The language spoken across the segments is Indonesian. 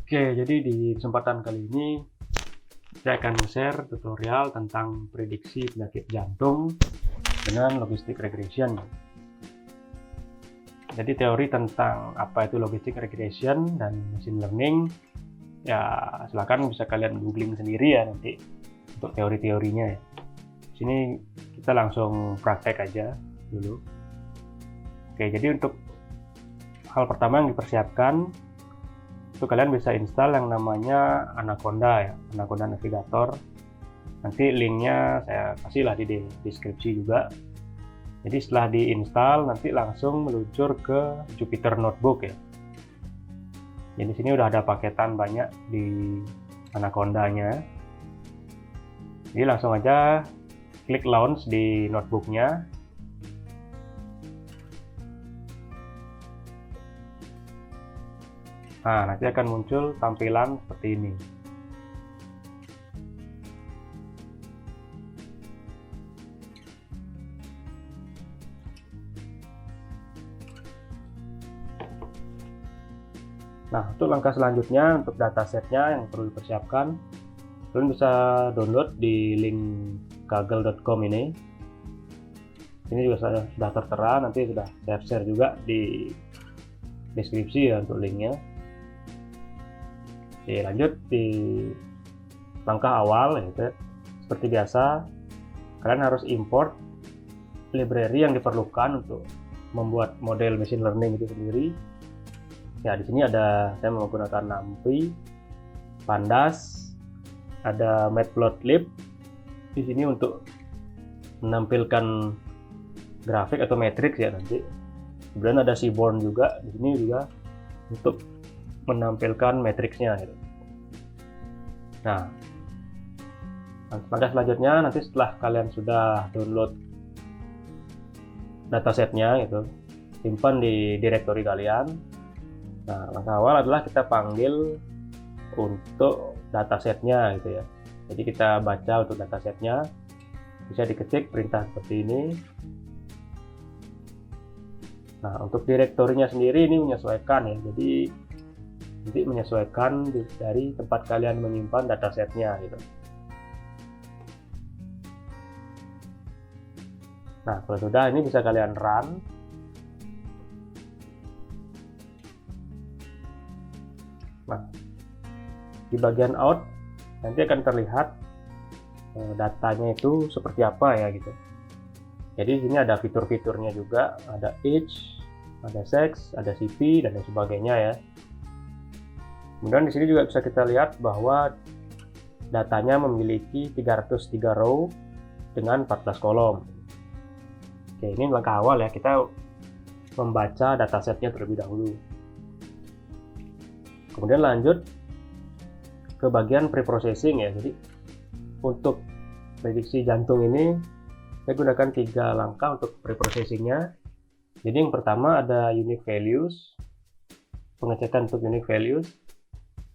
Oke, jadi di kesempatan kali ini saya akan share tutorial tentang prediksi penyakit jantung dengan logistic regression. Jadi teori tentang apa itu logistic regression dan machine learning, ya silakan bisa kalian googling sendiri ya nanti untuk teori-teorinya ya. Di sini kita langsung praktek aja dulu. Oke, jadi untuk hal pertama yang dipersiapkan, itu kalian bisa install yang namanya Anaconda ya, Anaconda Navigator. Nanti linknya saya kasih lah di deskripsi juga. Jadi setelah diinstal nanti langsung meluncur ke Jupyter Notebook ya. Jadi sini udah ada paketan banyak di Anaconda-nya. Jadi langsung aja klik launch di notebooknya. Nah, nanti akan muncul tampilan seperti ini. Nah, untuk langkah selanjutnya untuk datasetnya yang perlu dipersiapkan, kalian bisa download di link kaggle.com ini. Ini juga sudah tertera, nanti sudah saya share juga di deskripsi ya untuk linknya. Oke, lanjut di langkah awal ya, seperti biasa kalian harus import library yang diperlukan untuk membuat model machine learning itu sendiri. Ya, di sini ada saya menggunakan NumPy, Pandas, ada Matplotlib di sini untuk menampilkan grafik atau matriks ya nanti. Kemudian ada Seaborn juga di sini juga untuk menampilkan matriksnya gitu. Nah, pada selanjutnya nanti setelah kalian sudah download datasetnya gitu, simpan di direktori kalian. Nah, langkah awal adalah kita panggil untuk datasetnya gitu ya. Jadi kita baca untuk datasetnya, bisa diketik perintah seperti ini. Nah, untuk direktorinya sendiri ini menyesuaikan ya. Jadi nanti menyesuaikan dari tempat kalian menyimpan datasetnya gitu. Nah, kalau sudah ini bisa kalian run. Nah, di bagian out nanti akan terlihat datanya itu seperti apa ya gitu. Jadi di sini ada fitur-fiturnya juga, ada age, ada sex, ada CV dan lain sebagainya ya. Kemudian di sini juga bisa kita lihat bahwa datanya memiliki 303 row dengan 14 kolom. Oke, ini langkah awal ya, kita membaca datasetnya terlebih dahulu. Kemudian lanjut ke bagian preprocessing ya. Jadi untuk prediksi jantung ini saya gunakan 3 langkah untuk preprocessingnya. Jadi yang pertama ada unique values, pengecekan untuk unique values,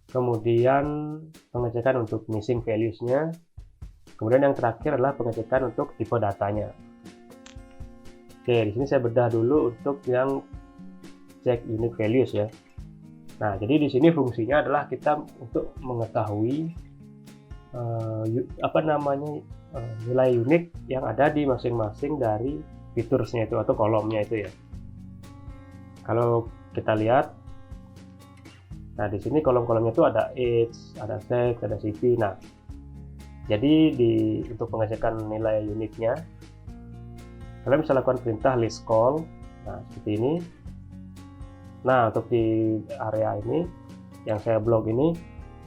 kemudian pengecekan untuk missing values-nya, kemudian yang terakhir adalah pengecekan untuk tipe datanya. Oke, di sini saya bedah dulu untuk yang cek unique values ya. Nah, jadi di sini fungsinya adalah kita untuk mengetahui nilai unik yang ada di masing-masing dari featuresnya itu atau kolomnya itu ya. Kalau kita lihat, nah di sini kolom-kolomnya itu ada age, ada sex, ada CV. Nah, jadi untuk pengecekan nilai uniknya, kalian bisa lakukan perintah list call. Nah, seperti ini. Nah, untuk di area ini yang saya blok ini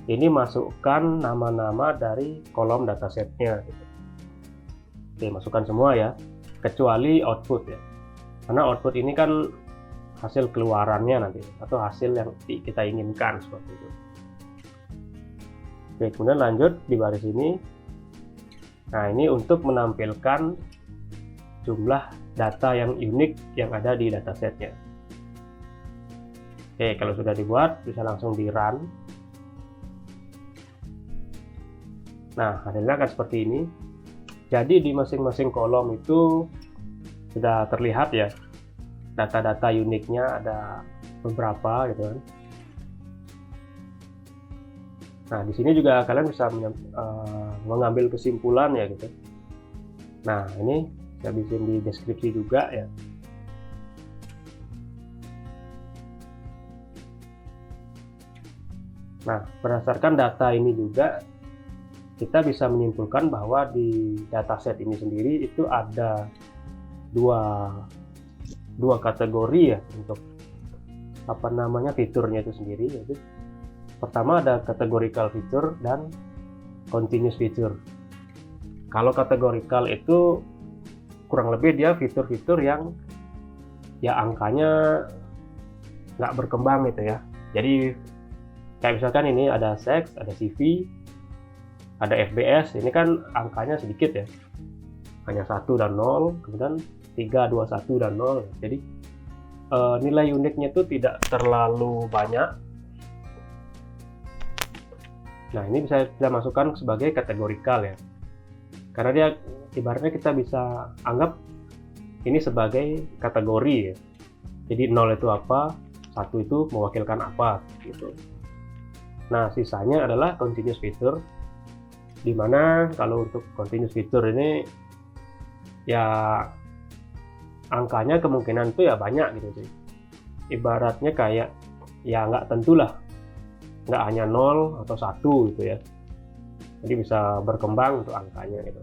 masukkan nama-nama dari kolom datasetnya gitu. Oke, masukkan semua ya, kecuali output ya, karena output ini kan hasil keluarannya nanti atau hasil yang kita inginkan seperti itu. Oke, kemudian lanjut di baris ini. Nah, ini untuk menampilkan jumlah data yang unik yang ada di datasetnya. Oke, kalau sudah dibuat bisa langsung di run. Nah, hasilnya akan seperti ini. Jadi di masing-masing kolom itu sudah terlihat ya data-data uniknya, ada beberapa gitu kan. Nah, di sini juga kalian bisa mengambil kesimpulan ya gitu. Nah, ini saya bikin di deskripsi juga ya. Nah, berdasarkan data ini juga kita bisa menyimpulkan bahwa di dataset ini sendiri itu ada dua kategori ya untuk fiturnya itu sendiri, yaitu pertama ada categorical feature dan continuous feature. Kalau categorical itu kurang lebih dia fitur-fitur yang ya angkanya nggak berkembang gitu ya. Jadi kayak misalkan ini ada seks, ada CV, ada FBS, ini kan angkanya sedikit ya, hanya 1 dan 0, kemudian 3, 2, 1 dan 0. Jadi nilai uniknya itu tidak terlalu banyak. Nah, ini bisa kita masukkan sebagai kategorikal ya, karena dia ibaratnya kita bisa anggap ini sebagai kategori ya. Jadi 0 itu apa, 1 itu mewakilkan apa gitu. Nah, sisanya adalah continuous feature, dimana kalau untuk continuous feature ini ya angkanya kemungkinan itu ya banyak gitu sih. Ibaratnya kayak ya nggak tentulah, nggak hanya 0 atau 1 gitu ya. Jadi bisa berkembang untuk angkanya gitu.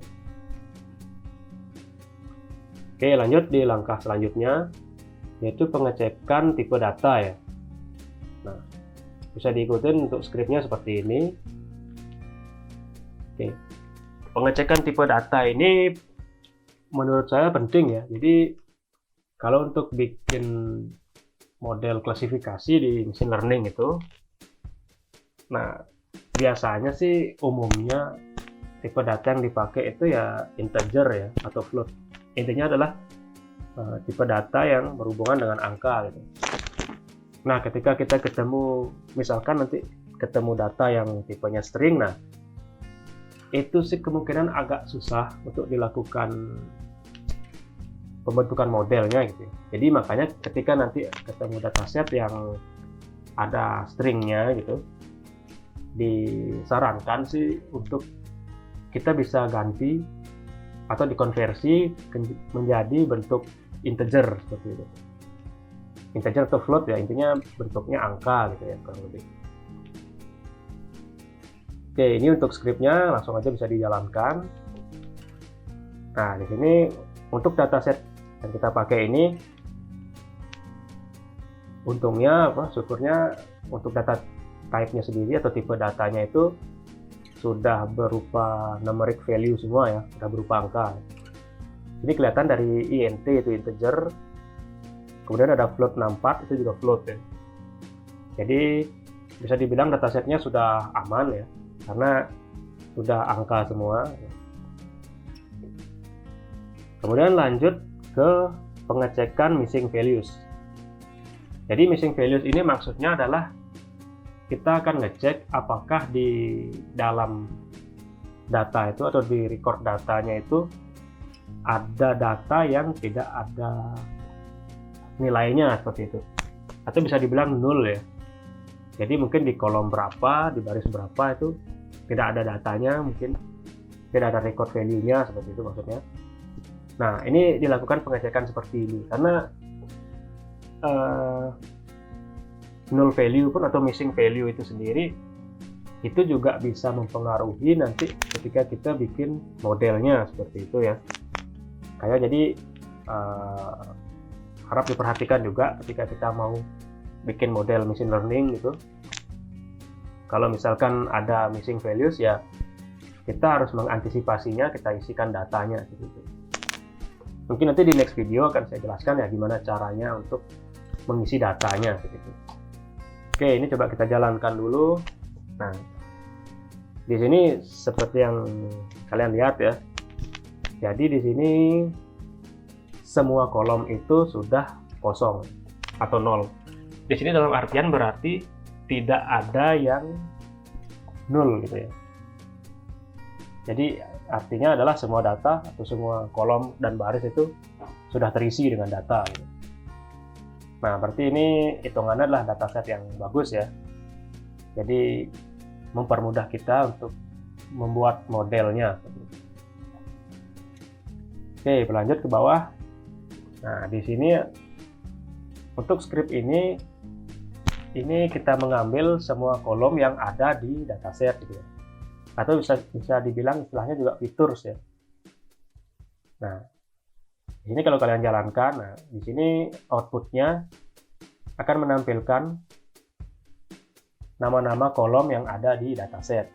Oke, lanjut di langkah selanjutnya, yaitu pengecekan tipe data ya. Nah, bisa diikutin untuk skripnya seperti ini. Oke, pengecekan tipe data ini menurut saya penting ya. Jadi kalau untuk bikin model klasifikasi di machine learning itu, nah biasanya sih umumnya tipe data yang dipakai itu ya integer ya atau float. Intinya adalah tipe data yang berhubungan dengan angka gitu. Nah, ketika kita ketemu, misalkan nanti ketemu data yang tipenya string, nah itu sih kemungkinan agak susah untuk dilakukan pembentukan modelnya gitu. Jadi makanya ketika nanti ketemu dataset yang ada stringnya gitu, disarankan sih untuk kita bisa ganti atau dikonversi menjadi bentuk integer seperti itu. Integer atau float ya, intinya bentuknya angka gitu ya kurang lebih. Oke, ini untuk skripnya langsung aja bisa dijalankan. Nah, di sini untuk dataset yang kita pakai ini, untungnya syukurnya untuk data type-nya sendiri atau tipe datanya itu sudah berupa numeric value semua ya, sudah berupa angka. Ini kelihatan dari int itu integer, kemudian ada float 64 itu juga float ya. Jadi bisa dibilang datasetnya sudah aman ya, karena sudah angka semua. Kemudian lanjut ke pengecekan missing values. Jadi missing values ini maksudnya adalah kita akan ngecek apakah di dalam data itu atau di record datanya itu ada data yang tidak ada nilainya seperti itu, atau bisa dibilang nol ya. Jadi mungkin di kolom berapa, di baris berapa itu tidak ada datanya, mungkin tidak ada record value-nya seperti itu maksudnya. Nah, ini dilakukan pengecekan seperti ini karena null value pun atau missing value itu sendiri itu juga bisa mempengaruhi nanti ketika kita bikin modelnya seperti itu ya. Kayak jadi harap diperhatikan juga ketika kita mau bikin model machine learning gitu. Kalau misalkan ada missing values ya kita harus mengantisipasinya, kita isikan datanya gitu. Mungkin nanti di next video akan saya jelaskan ya gimana caranya untuk mengisi datanya gitu. Oke, ini coba kita jalankan dulu. Nah, di sini seperti yang kalian lihat ya. Jadi di sini semua kolom itu sudah kosong atau nol. Di sini dalam artian berarti tidak ada yang nol gitu ya. Jadi artinya adalah semua data atau semua kolom dan baris itu sudah terisi dengan data gitu. Nah, berarti ini hitungannya adalah dataset yang bagus ya. Jadi mempermudah kita untuk membuat modelnya. Oke, berlanjut ke bawah. Nah, di sini untuk script ini kita mengambil semua kolom yang ada di dataset gitu ya. Atau bisa dibilang istilahnya juga features ya. Nah, di sini kalau kalian jalankan, nah di sini outputnya akan menampilkan nama-nama kolom yang ada di dataset.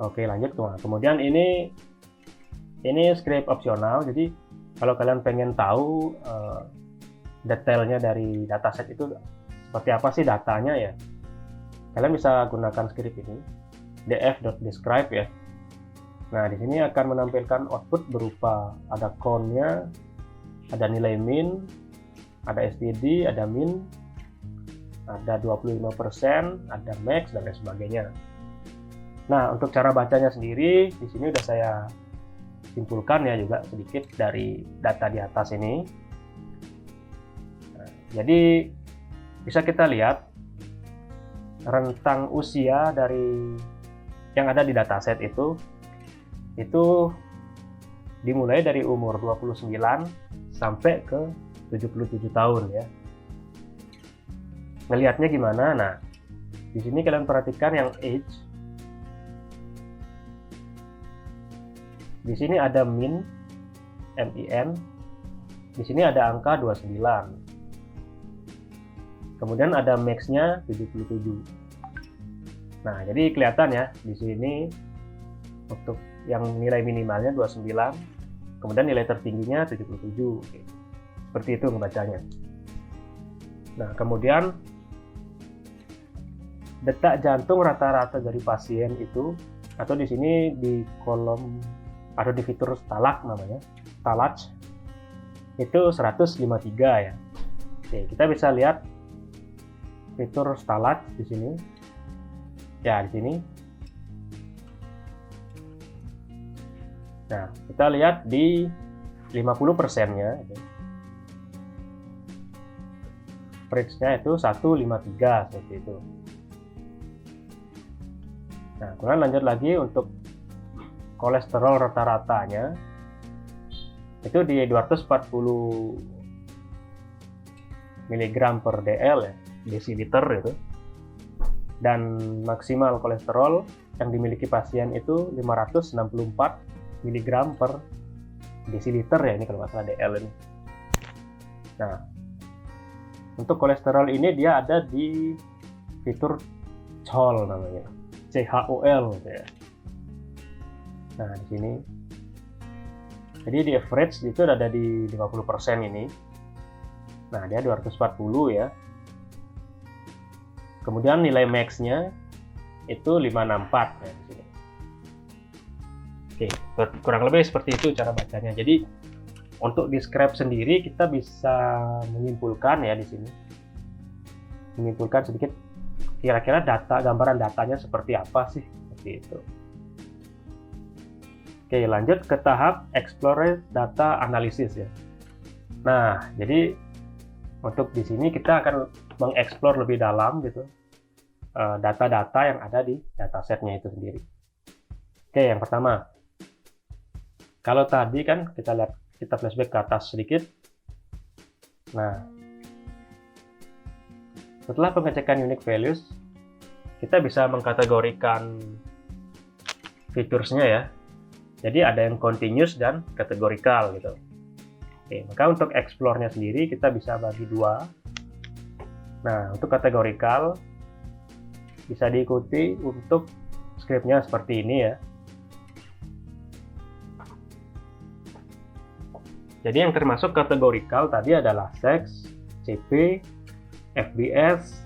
Oke, lanjut. Kemudian ini script opsional. Jadi kalau kalian pengen tahu detailnya dari dataset itu seperti apa sih datanya ya, kalian bisa gunakan script ini, df.describe ya. Nah, di sini akan menampilkan output berupa ada count-nya, ada nilai min, ada std, ada min, ada 25%, ada max, dan lain sebagainya. Nah, untuk cara bacanya sendiri, di sini udah saya simpulkan ya juga sedikit dari data di atas ini. Nah, jadi bisa kita lihat rentang usia dari yang ada di dataset itu dimulai dari umur 29 sampai ke 77 tahun ya. Ngelihatnya gimana? Nah, di sini kalian perhatikan yang age. Di sini ada min, min. Di sini ada angka 29. Kemudian ada max-nya 77. Nah, jadi kelihatan ya di sini untuk yang nilai minimalnya 29, kemudian nilai tertingginya 77. Oke. Seperti itu ngebacanya. Nah, kemudian detak jantung rata-rata dari pasien itu, atau di sini di kolom atau di fitur Stalag namanya, Stalag itu 153 ya. Oke, kita bisa lihat fitur Stalag di sini. Ya, di sini. Nah, kita lihat di 50%-nya. Fridge-nya itu 153 seperti itu. Nah, kemudian lanjut lagi untuk kolesterol rata-ratanya itu di 240 mg per dl ya, desiliter itu. Dan maksimal kolesterol yang dimiliki pasien itu 564 mg per desiliter ya, ini kalau nggak salah dl ini. Nah, untuk kolesterol ini dia ada di fitur CHOL namanya, CHOL gitu ya. Nah, di sini. Jadi di average itu ada di 50% ini. Nah, dia 240 ya. Kemudian nilai max-nya itu 564 ya di sini. Oke, kurang lebih seperti itu cara bacanya. Jadi untuk describe sendiri kita bisa menyimpulkan ya di sini. Menyimpulkan sedikit kira-kira gambaran datanya seperti apa sih, seperti itu. Oke, lanjut ke tahap explore data analysis ya. Nah, jadi untuk di sini kita akan mengeksplor lebih dalam gitu data-data yang ada di datasetnya itu sendiri. Oke, yang pertama, kalau tadi kan kita flashback ke atas sedikit. Nah, setelah pengecekan unique values, kita bisa mengkategorikan featuresnya ya. Jadi ada yang continuous dan kategorikal gitu. Oke, maka untuk explore-nya sendiri kita bisa bagi dua. Nah, untuk kategorikal bisa diikuti untuk script-nya seperti ini ya. Jadi yang termasuk kategorikal tadi adalah sex, CP, FBS,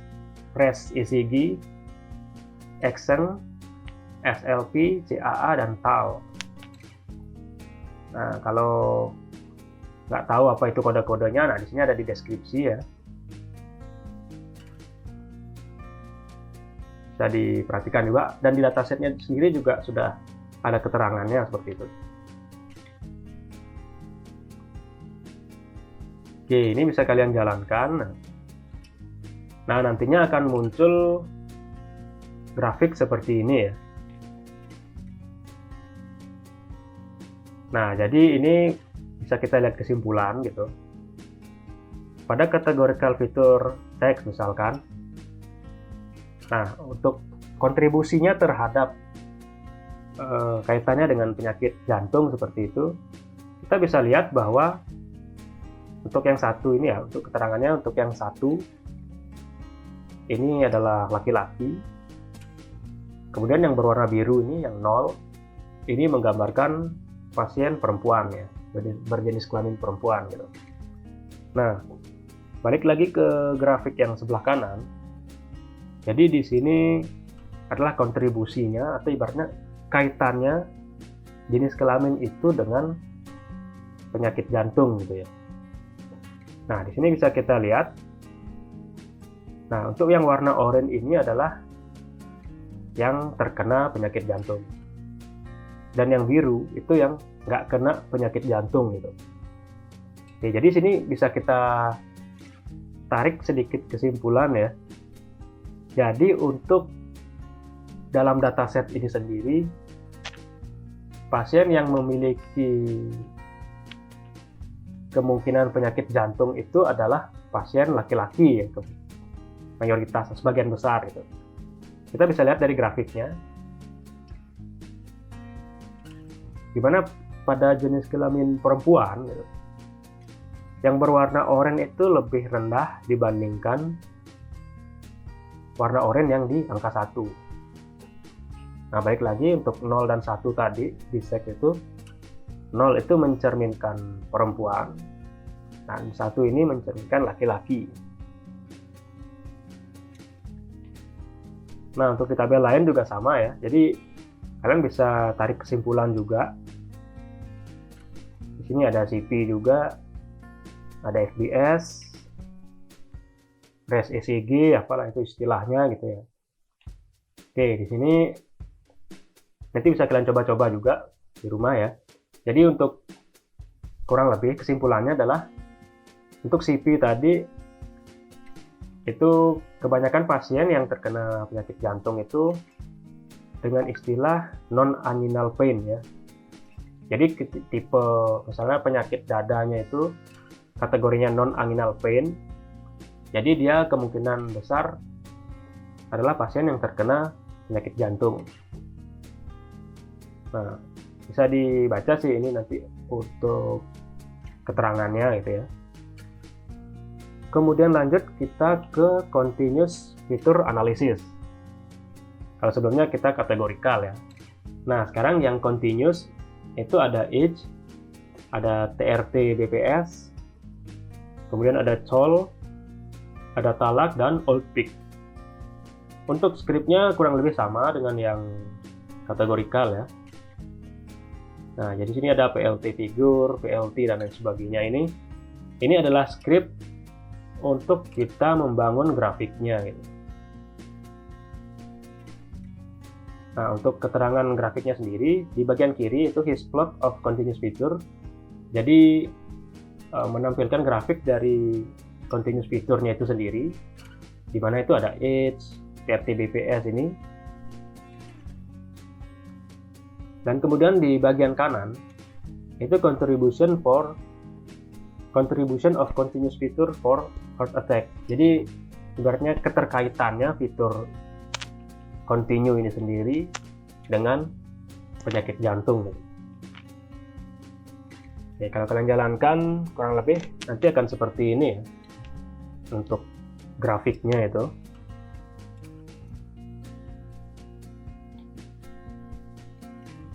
fresh ECG, Action, SLP, CAA, dan TAL. Nah, kalau nggak tahu apa itu kode-kodenya, nah di sini ada di deskripsi ya. Bisa diperhatikan juga, dan di datasetnya sendiri juga sudah ada keterangannya seperti itu. Oke, ini bisa kalian jalankan. Nah, nantinya akan muncul grafik seperti ini ya. Nah, jadi ini bisa kita lihat kesimpulan gitu. Pada categorical fitur teks misalkan. Nah, untuk kontribusinya terhadap kaitannya dengan penyakit jantung seperti itu, kita bisa lihat bahwa untuk yang satu ini ya, untuk keterangannya untuk yang satu ini adalah laki-laki. Kemudian yang berwarna biru ini yang 0 ini menggambarkan pasien perempuan ya, berjenis kelamin perempuan gitu. Nah, balik lagi ke grafik yang sebelah kanan. Jadi di sini adalah kontribusinya atau ibaratnya kaitannya jenis kelamin itu dengan penyakit jantung gitu ya. Nah, di sini bisa kita lihat. Nah, untuk yang warna oranye ini adalah yang terkena penyakit jantung. Dan yang biru itu yang nggak kena penyakit jantung gitu. Oke, jadi sini bisa kita tarik sedikit kesimpulan ya. Jadi untuk dalam dataset ini sendiri, pasien yang memiliki kemungkinan penyakit jantung itu adalah pasien laki-laki ya, mayoritas, sebagian besar gitu. Kita bisa lihat dari grafiknya, di mana pada jenis kelamin perempuan gitu, yang berwarna oranye itu lebih rendah dibandingkan warna oranye yang di angka 1. Nah, balik lagi untuk 0 dan 1 tadi di seks itu, 0 itu mencerminkan perempuan dan 1 ini mencerminkan laki-laki. Nah, untuk di tabel lain juga sama ya. Jadi kalian bisa tarik kesimpulan juga. Di sini ada CP juga, ada FBS, RES ECG, apalah itu istilahnya gitu ya. Oke, di sini nanti bisa kalian coba-coba juga di rumah ya. Jadi untuk kurang lebih kesimpulannya adalah untuk CP tadi itu kebanyakan pasien yang terkena penyakit jantung itu dengan istilah non-anginal pain ya. Jadi tipe misalnya penyakit dadanya itu kategorinya non-anginal pain. Jadi dia kemungkinan besar adalah pasien yang terkena penyakit jantung. Nah, bisa dibaca sih ini nanti untuk keterangannya gitu ya. Kemudian lanjut kita ke continuous feature analysis. Kalau sebelumnya kita kategorikal ya. Nah, sekarang yang continuous itu ada age, ada TRT BPS, kemudian ada COL, ada talak, dan old peak. Untuk skripnya kurang lebih sama dengan yang kategorikal ya. Nah, jadi sini ada PLT figur, PLT, dan lain sebagainya. Ini adalah skrip untuk kita membangun grafiknya gitu. Nah, untuk keterangan grafiknya sendiri, di bagian kiri itu his plot of continuous feature. Jadi menampilkan grafik dari continuous feature-nya itu sendiri, di mana itu ada age, TRT BPS ini. Dan kemudian di bagian kanan itu contribution of continuous feature for heart attack. Jadi ibaratnya keterkaitannya fitur continue ini sendiri dengan penyakit jantung. Oke, kalau kalian jalankan kurang lebih nanti akan seperti ini ya untuk grafiknya itu.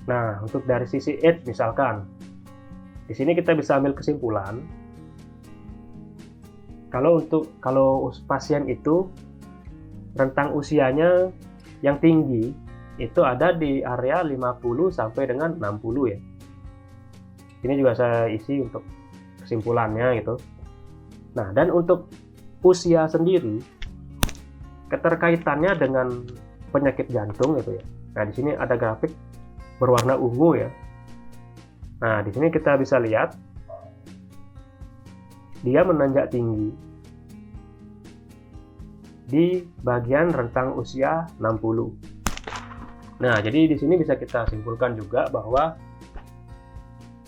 Nah, untuk dari sisi age misalkan, di sini kita bisa ambil kesimpulan kalau pasien itu rentang usianya yang tinggi itu ada di area 50 sampai dengan 60 ya. Ini juga saya isi untuk kesimpulannya gitu. Nah, dan untuk usia sendiri keterkaitannya dengan penyakit jantung gitu ya. Nah, di sini ada grafik berwarna ungu ya. Nah, di sini kita bisa lihat dia menanjak tinggi. di bagian rentang usia 60. Nah, jadi di sini bisa kita simpulkan juga bahwa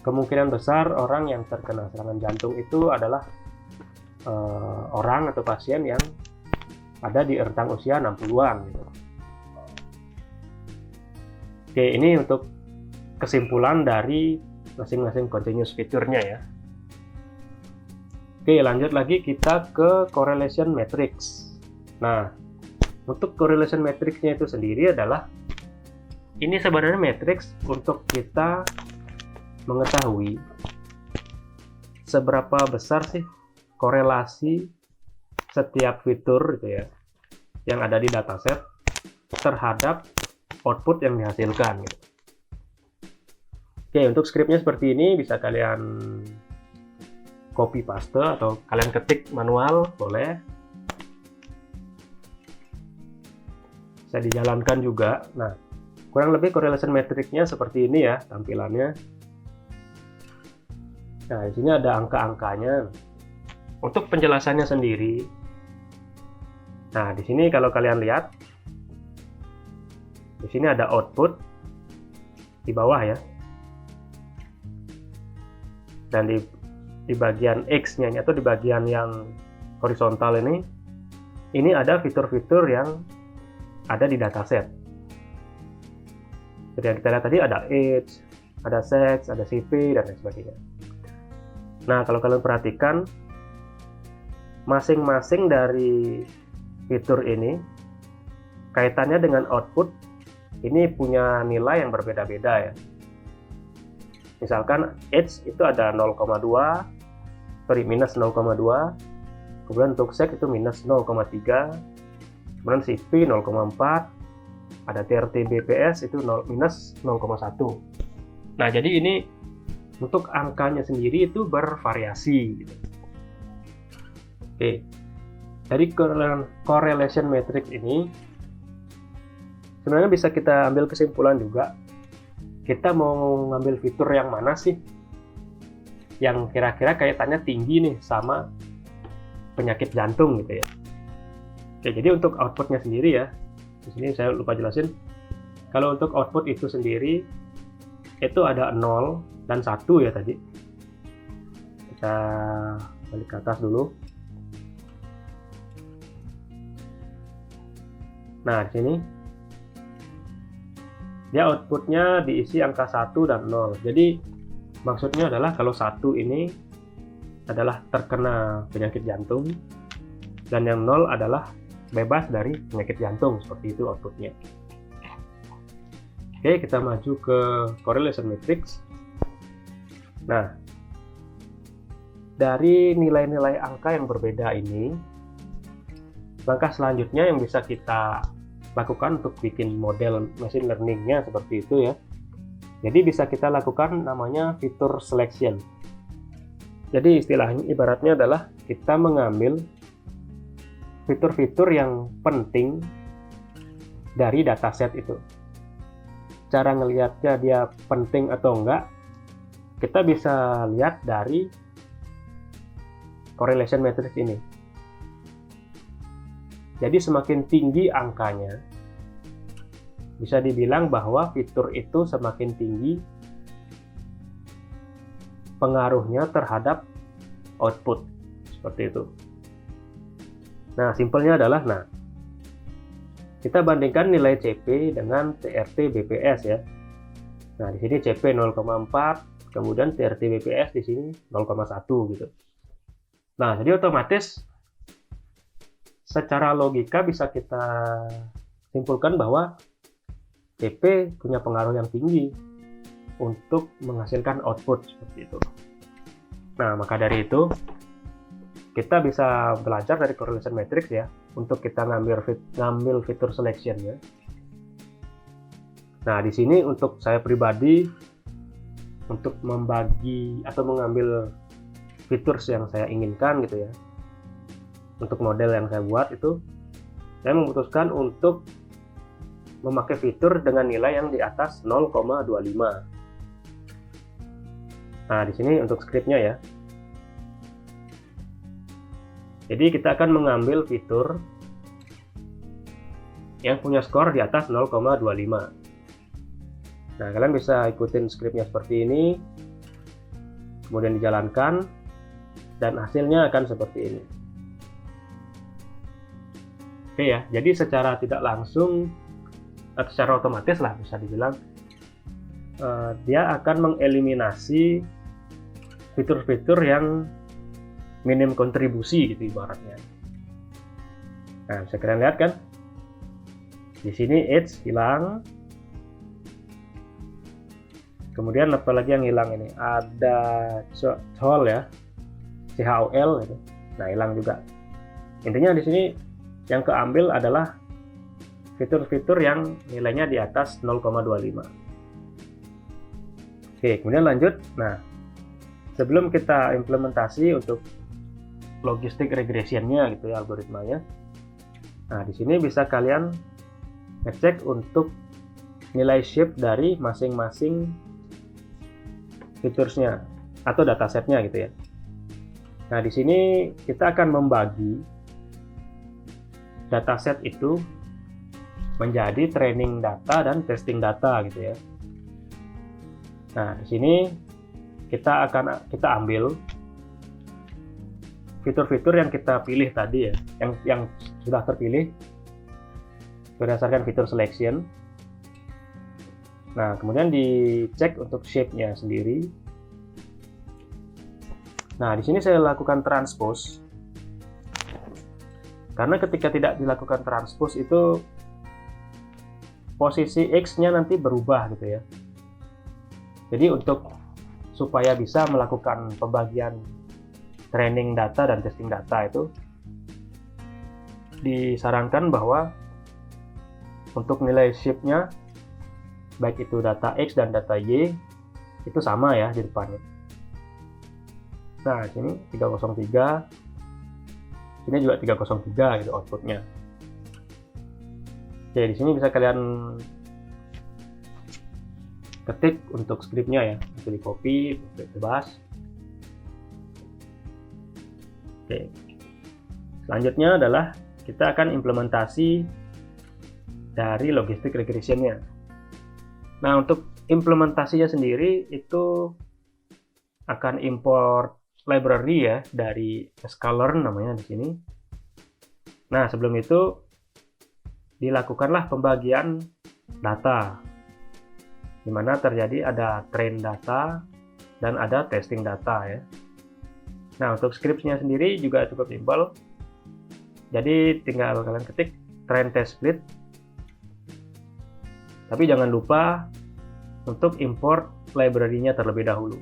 kemungkinan besar orang yang terkena serangan jantung itu adalah orang atau pasien yang ada di rentang usia 60-an gitu. Oke, ini untuk kesimpulan dari masing-masing continuous feature-nya ya. Oke, lanjut lagi kita ke correlation matrix. Nah, untuk correlation matrix-nya itu sendiri adalah ini sebenarnya matrix untuk kita mengetahui seberapa besar sih korelasi setiap fitur gitu ya yang ada di dataset terhadap output yang dihasilkan gitu. Oke, untuk scriptnya seperti ini bisa kalian copy paste atau kalian ketik manual boleh. Bisa dijalankan juga. Nah, kurang lebih correlation matrix-nya seperti ini ya tampilannya. Nah, di sini ada angka-angkanya. Untuk penjelasannya sendiri, nah di sini kalau kalian lihat, di sini ada output di bawah ya, dan di bagian X-nya atau di bagian yang horizontal ini ada fitur-fitur yang ada di dataset. Jadi yang kita lihat tadi ada age, ada sex, ada CV dan lain sebagainya. Nah, kalau kalian perhatikan, masing-masing dari fitur ini kaitannya dengan output ini punya nilai yang berbeda-beda ya. Misalkan age itu ada minus 0,2, kemudian untuk sex itu minus 0,3, kemudian CV 0,4, ada TRT BPS itu minus 0,1. Nah, jadi ini untuk angkanya sendiri itu bervariasi gitu. Oke, dari correlation matrix ini sebenarnya bisa kita ambil kesimpulan juga, kita mau ngambil fitur yang mana sih yang kira-kira kaitannya tinggi nih sama penyakit jantung gitu ya. Oke, jadi untuk outputnya sendiri ya, di sini saya lupa jelasin, kalau untuk output itu sendiri itu ada 0 dan 1 ya tadi. Kita balik ke atas dulu. Nah, di sini dia outputnya diisi angka 1 dan 0. Jadi maksudnya adalah kalau 1 ini adalah terkena penyakit jantung dan yang 0 adalah bebas dari penyakit jantung, seperti itu outputnya. Oke, kita maju ke correlation matrix. Nah, dari nilai-nilai angka yang berbeda ini, langkah selanjutnya yang bisa kita lakukan untuk bikin model machine learning-nya seperti itu ya. Jadi bisa kita lakukan namanya feature selection. Jadi istilahnya ibaratnya adalah kita mengambil fitur-fitur yang penting dari dataset itu. Cara ngelihatnya dia penting atau enggak, kita bisa lihat dari correlation matrix ini. Jadi semakin tinggi angkanya, bisa dibilang bahwa fitur itu semakin tinggi pengaruhnya terhadap output, seperti itu. Nah, simpelnya adalah, kita bandingkan nilai CP dengan TRT BPS ya. Nah, di sini CP 0,4, kemudian TRT BPS di sini 0,1 gitu. Nah, jadi otomatis secara logika bisa kita simpulkan bahwa CP punya pengaruh yang tinggi untuk menghasilkan output seperti itu. Nah, maka dari itu kita bisa belajar dari correlation matrix ya untuk kita ngambil fitur selection ya. Nah, di sini untuk saya pribadi untuk membagi atau mengambil fitur yang saya inginkan gitu ya. Untuk model yang saya buat itu, saya memutuskan untuk memakai fitur dengan nilai yang di atas 0,25. Nah, di sini untuk scriptnya ya. Jadi kita akan mengambil fitur yang punya skor di atas 0,25. Nah, kalian bisa ikutin skripnya seperti ini, kemudian dijalankan, dan hasilnya akan seperti ini. Oke ya, jadi secara tidak langsung, atau secara otomatis lah bisa dibilang, dia akan mengeliminasi fitur-fitur yang minim kontribusi gitu ibaratnya. Nah, bisa kalian lihat kan? Di sini age hilang. Kemudian apa lagi yang hilang ini? Ada CHOL ya, CHOL gitu. Nah, hilang juga. Intinya di sini yang keambil adalah fitur-fitur yang nilainya di atas 0,25. Oke, kemudian lanjut. Nah, sebelum kita implementasi untuk logistik regressionnya gitu ya, algoritmanya. Nah, di sini bisa kalian ngecek untuk nilai shape dari masing-masing featuresnya atau datasetnya gitu ya. Nah, di sini kita akan membagi dataset itu menjadi training data dan testing data gitu ya. Nah, di sini kita ambil fitur-fitur yang kita pilih tadi ya, yang sudah terpilih berdasarkan fitur selection. Nah, kemudian dicek untuk shape-nya sendiri. Nah, di sini saya lakukan transpose. Karena ketika tidak dilakukan transpose itu posisi X-nya nanti berubah gitu ya. Jadi supaya bisa melakukan pembagian training data dan testing data itu disarankan bahwa untuk nilai shape-nya baik itu data X dan data Y itu sama ya di depannya. Nah, sini 303, sini juga 303 gitu outputnya. Oke, di sini bisa kalian ketik untuk skripnya ya, bisa di copy bebas. Oke, selanjutnya adalah kita akan implementasi dari logistik regressionnya. Nah, untuk implementasinya sendiri itu akan import library ya dari sklearn namanya di sini. Nah, sebelum itu dilakukanlah pembagian data, di mana terjadi ada train data dan ada testing data ya. Nah, untuk scripts-nya sendiri juga cukup simpel. Jadi tinggal kalian ketik train test split. Tapi jangan lupa untuk import library-nya terlebih dahulu.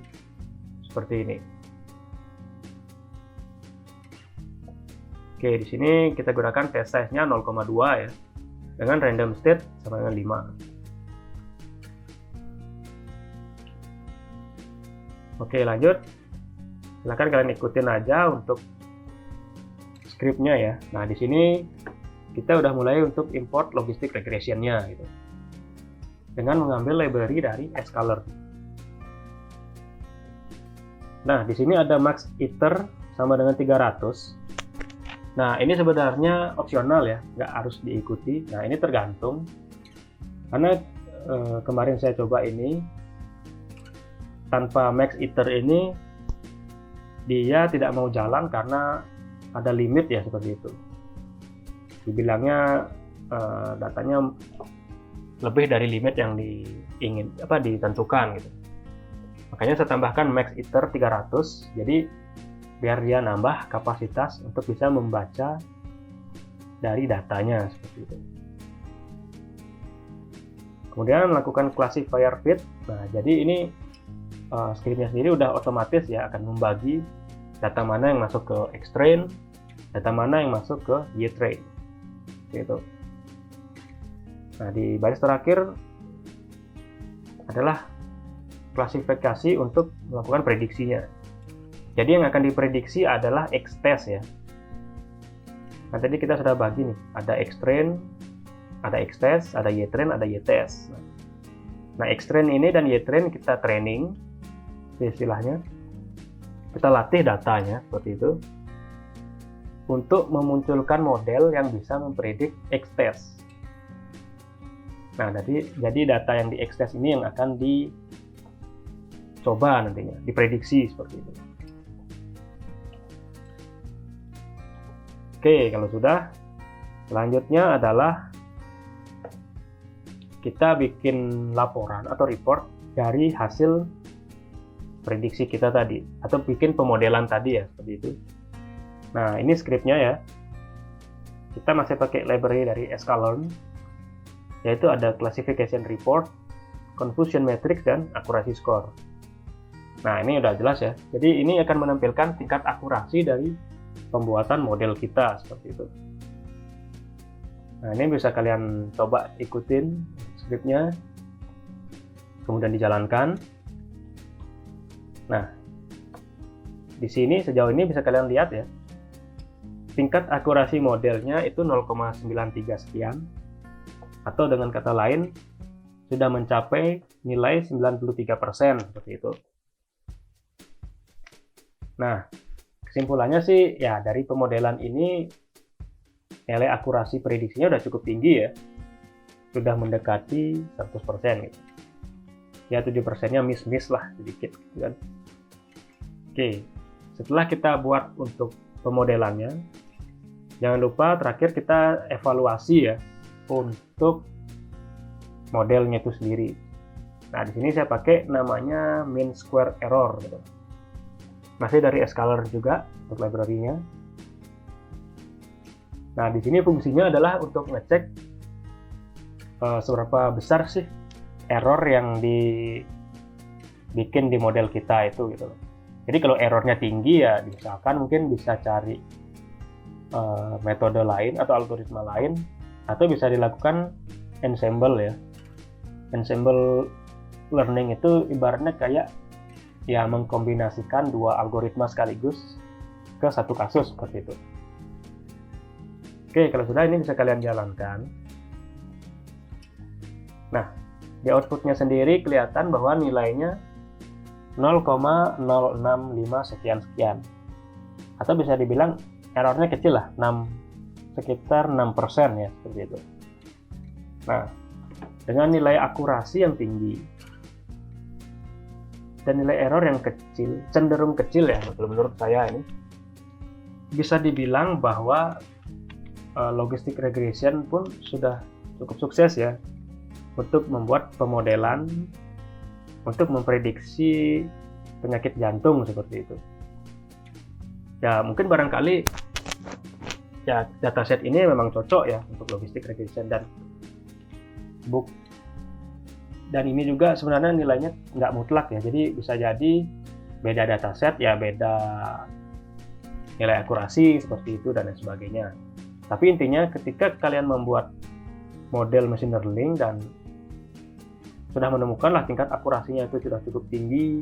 Seperti ini. Oke, di sini kita gunakan test size-nya 0,2 ya. Dengan random state sama dengan 5. Oke, lanjut. Silahkan kalian ikutin aja untuk script-nya ya. Nah, di sini kita udah mulai untuk import logistik regression-nya gitu. Dengan mengambil library dari sklearn. Nah, di sini ada max iter sama dengan 300. Nah, ini sebenarnya opsional ya, nggak harus diikuti. Nah, ini tergantung. Karena kemarin saya coba ini, tanpa max iter ini, dia tidak mau jalan karena ada limit ya, seperti itu. Dibilangnya datanya lebih dari limit yang ditentukan gitu. Makanya saya tambahkan max iter 300, jadi biar dia nambah kapasitas untuk bisa membaca dari datanya seperti itu. Kemudian lakukan classifier fit. Nah, jadi ini scriptnya sendiri udah otomatis ya akan membagi data mana yang masuk ke X-train, data mana yang masuk ke Y-train gitu. Nah, di baris terakhir adalah klasifikasi untuk melakukan prediksinya. Jadi yang akan diprediksi adalah X-test ya. Nah, tadi kita sudah bagi nih, ada X-train, ada X-test, ada Y-train, ada Y-test. Nah, X-train ini dan Y-train kita training, istilahnya. Kita latih datanya, seperti itu. Untuk memunculkan model yang bisa mempredik X-test. Nah, jadi data yang diakses ini yang akan dicoba nantinya, diprediksi seperti itu. Oke, kalau sudah, selanjutnya adalah kita bikin laporan atau report dari hasil prediksi kita tadi, atau bikin pemodelan tadi ya, seperti itu. Nah, ini scriptnya ya. Kita masih pakai library dari sklearn, yaitu ada classification report, confusion matrix, dan akurasi score. Nah, ini udah jelas ya. Jadi ini akan menampilkan tingkat akurasi dari pembuatan model kita, seperti itu. Nah, ini bisa kalian coba ikutin scriptnya, kemudian dijalankan. Nah, di sini sejauh ini bisa kalian lihat ya, tingkat akurasi modelnya itu 0,93 sekian, atau dengan kata lain sudah mencapai nilai 93% seperti itu. Nah, kesimpulannya sih ya, dari pemodelan ini nilai akurasi prediksinya udah cukup tinggi ya, sudah mendekati 100% gitu. Ya 7%-nya miss lah sedikit gitu kan. Oke, setelah kita buat untuk pemodelannya, jangan lupa terakhir kita evaluasi ya untuk modelnya itu sendiri. Nah, di sini saya pakai namanya mean square error gitu. Masih dari sklearn juga untuk library-nya. Nah, di sini fungsinya adalah untuk ngecek seberapa besar sih error yang dibikin di model kita itu gitu loh. Jadi kalau errornya tinggi ya, misalkan mungkin bisa cari metode lain atau algoritma lain, atau bisa dilakukan ensemble ya. Ensemble learning itu ibaratnya kayak ya mengkombinasikan dua algoritma sekaligus ke satu kasus seperti itu. Oke, kalau sudah ini bisa kalian jalankan. Nah, di outputnya sendiri kelihatan bahwa nilainya 0,065 sekian-sekian. Atau bisa dibilang errornya kecil lah, sekitar 6% ya, seperti itu. Nah, dengan nilai akurasi yang tinggi dan nilai error yang kecil, cenderung kecil ya, menurut saya ini, bisa dibilang bahwa logistic regression pun sudah cukup sukses ya untuk membuat pemodelan untuk memprediksi penyakit jantung seperti itu. Ya mungkin barangkali ya dataset ini memang cocok ya untuk logistic regression, dan ini juga sebenarnya nilainya nggak mutlak ya, jadi bisa jadi beda dataset ya beda nilai akurasi seperti itu dan lain sebagainya. Tapi intinya ketika kalian membuat model machine learning dan sudah menemukanlah tingkat akurasinya itu sudah cukup tinggi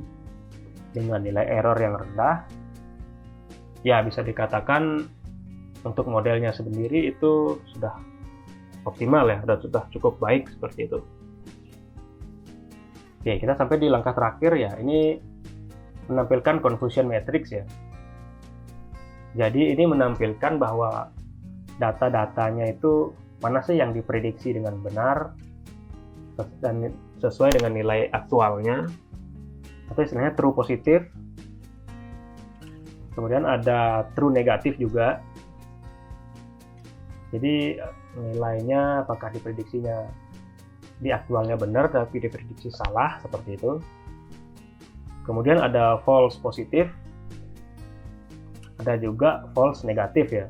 dengan nilai error yang rendah, ya bisa dikatakan untuk modelnya sendiri itu sudah optimal ya, sudah cukup baik seperti itu. Oke, kita sampai di langkah terakhir ya, ini menampilkan confusion matrix ya. Jadi ini menampilkan bahwa data-datanya itu mana sih yang diprediksi dengan benar dan sesuai dengan nilai aktualnya, atau istilahnya true positif. Kemudian ada true negatif juga. Jadi nilainya apakah diprediksinya di aktualnya benar tapi diprediksi salah seperti itu. Kemudian ada false positif, ada juga false negatif ya.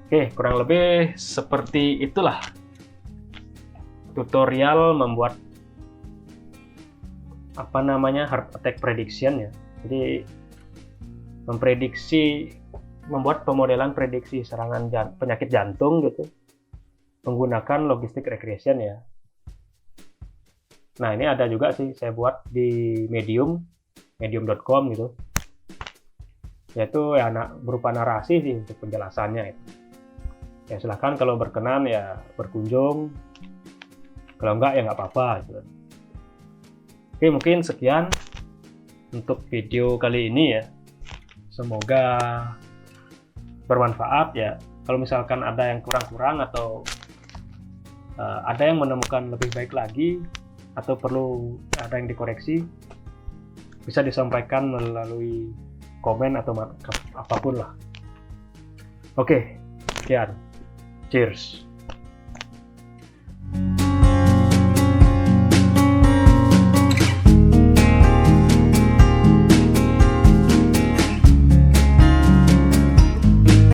Oke, kurang lebih seperti itulah tutorial membuat heart attack prediction ya. Jadi membuat pemodelan prediksi serangan penyakit jantung gitu menggunakan logistic regression ya. Nah, ini ada juga sih saya buat di medium.com gitu. Yaitu ya berupa narasi sih untuk penjelasannya itu. Ya silahkan kalau berkenan ya berkunjung, kalau enggak ya nggak apa-apa gitu. Oke, mungkin sekian untuk video kali ini ya, semoga bermanfaat ya. Kalau misalkan ada yang kurang-kurang atau ada yang menemukan lebih baik lagi atau perlu ada yang dikoreksi, bisa disampaikan melalui komen atau apapun lah. Oke, sekian. Cheers.